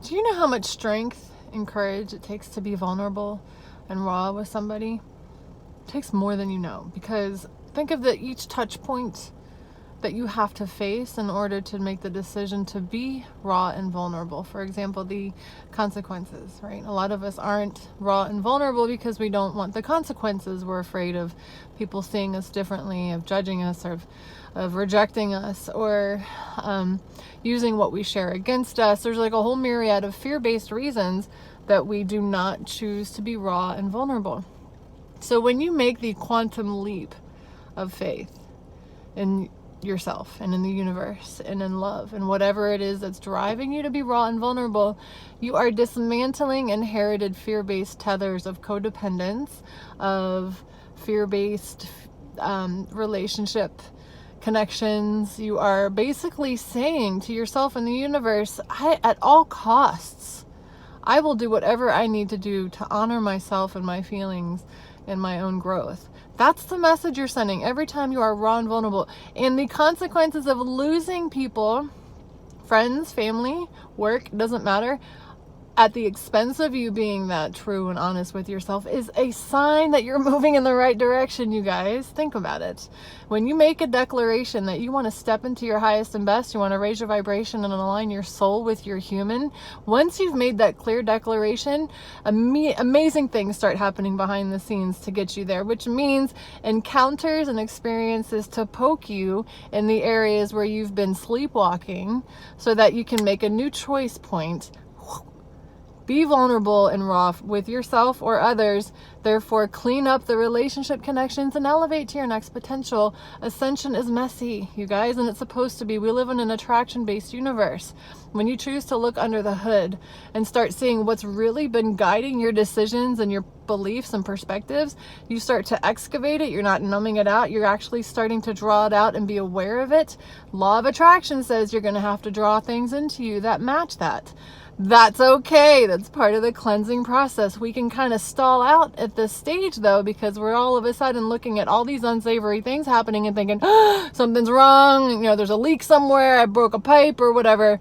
Do you know how much strength and courage it takes to be vulnerable and raw with somebody? It takes more than you know, because think of each touch point that you have to face in order to make the decision to be raw and vulnerable. For example, the consequences, right? A lot of us aren't raw and vulnerable because we don't want the consequences. We're afraid of people seeing us differently, of judging us, or of rejecting us, or using what we share against us. There's like a whole myriad of fear-based reasons that we do not choose to be raw and vulnerable. So when you make the quantum leap of faith in yourself and in the universe and in love and whatever it is that's driving you to be raw and vulnerable, you are dismantling inherited fear-based tethers of codependence, of fear-based relationship connections. You are basically saying to yourself and the universe, at all costs, I will do whatever I need to do to honor myself and my feelings and my own growth. That's the message you're sending every time you are raw and vulnerable. And the consequences of losing people, friends, family, work, doesn't matter, at the expense of you being that true and honest with yourself is a sign that you're moving in the right direction, you guys. Think about it. When you make a declaration that you want to step into your highest and best, you want to raise your vibration and align your soul with your human, once you've made that clear declaration, amazing things start happening behind the scenes to get you there, which means encounters and experiences to poke you in the areas where you've been sleepwalking so that you can make a new choice point. Be vulnerable and raw with yourself or others. Therefore, clean up the relationship connections and elevate to your next potential. Ascension is messy, you guys, and it's supposed to be. We live in an attraction-based universe. When you choose to look under the hood and start seeing what's really been guiding your decisions and your beliefs and perspectives, you start to excavate it. You're not numbing it out. You're actually starting to draw it out and be aware of it. Law of attraction says you're going to have to draw things into you that match that. That's okay. That's part of the cleansing process. We can kind of stall out at this stage though, because we're all of a sudden looking at all these unsavory things happening and thinking, oh, something's wrong. There's a leak somewhere. I broke a pipe or whatever.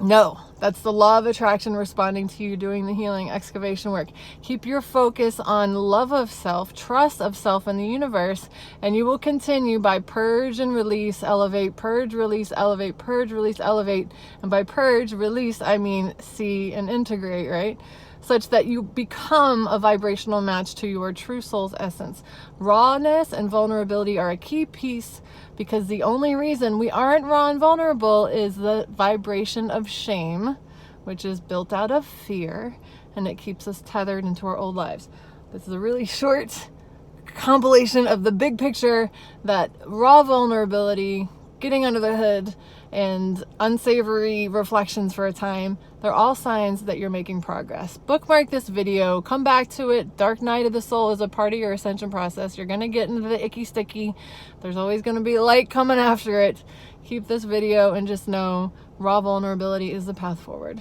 No, that's the law of attraction responding to you doing the healing excavation work. Keep your focus on love of self, trust of self and the universe, and you will continue by purge and release, elevate, purge, release, elevate, purge, release, elevate. And by purge, release, I mean see and integrate, right? Such that you become a vibrational match to your true soul's essence. Rawness and vulnerability are a key piece, because the only reason we aren't raw and vulnerable is the vibration of shame, which is built out of fear, and it keeps us tethered into our old lives. This is a really short compilation of the big picture that raw vulnerability, getting under the hood, and unsavory reflections for a time, they're all signs that you're making progress. Bookmark this video, come back to it. Dark night of the soul is a part of your ascension process. You're going to get into the icky sticky. There's always going to be light coming after it. Keep this video and just know raw vulnerability is the path forward.